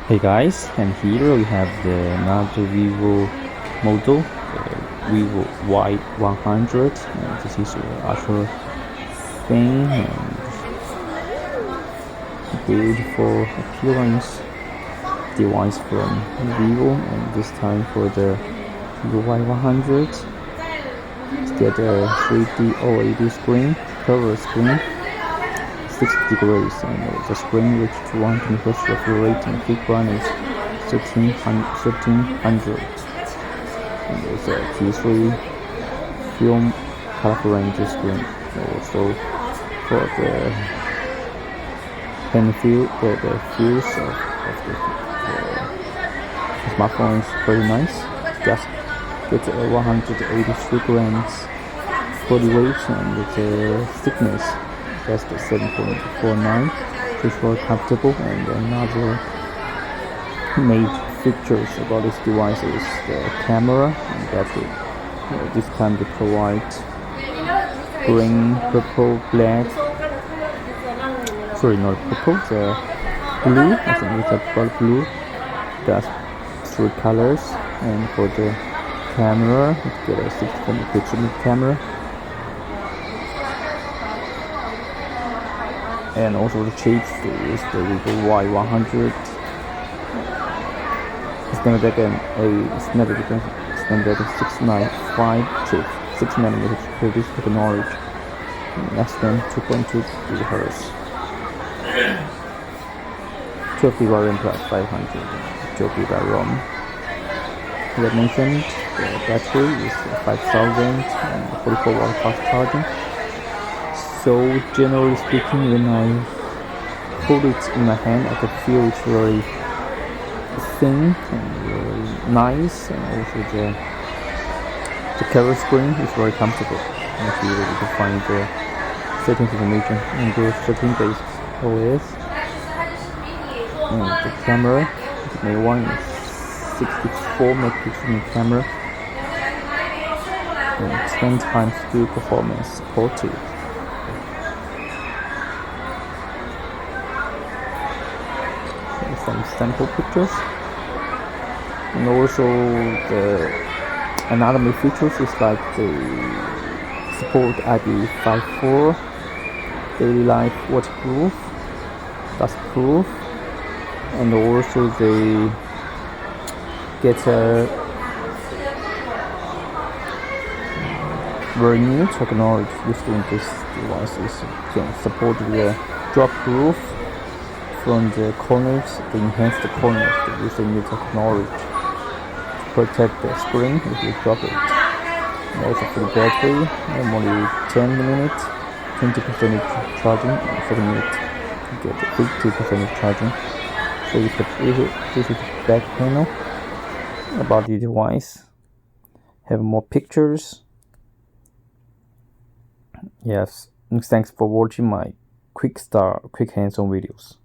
Hey guys, and here we have another Vivo model, Vivo Y100. This is ultra thin and beautiful appearance device from Vivo, and this time for the Vivo Y100, it's got a 3D OLED screen, curved screen, 60 degrees, and the screen reached 120 Hz refresh rate, and peak one is 1300, and there's a T3 film color range screen. Also for the the feels of the smartphone is very nice. Just get 183 grams body weight, and the thickness just 7.49, which is very comfortable. And another main features about this device is the camera and battery. This time they provide green, purple, black. Sorry, not purple. The blue. I think it's about blue. That's 3 colors. And for the camera, it's got a 60 megapixel camera. And also the chips is the Vivo Y100 Snapdragon 695 chip, 6nm previous technology, less than 2.2 GHz, 12GB RAM plus 512GB ROM. As I mentioned, the battery is 5044 watt fast charging. So generally speaking, when I hold it in my hand, I can feel it's very thin and very nice, and also the cover screen is very comfortable. And here you can find the settings information and the setting-based OS. And the camera, the main one is 64 megapixel camera and 10 times view performance supported. Some sample pictures, and also another main features is like the support IP54, daily life waterproof, dustproof, and also they get a very new technology used in this device. Can support the drop proof from the corners, the enhanced corners, using new technology to protect the screen if you drop it. And also for the battery, normally 10 minutes, 20% charging, and 7 minutes you get 50% charging. So this is the back panel about the device. Have more pictures. Yes, thanks for watching my quick hands-on videos.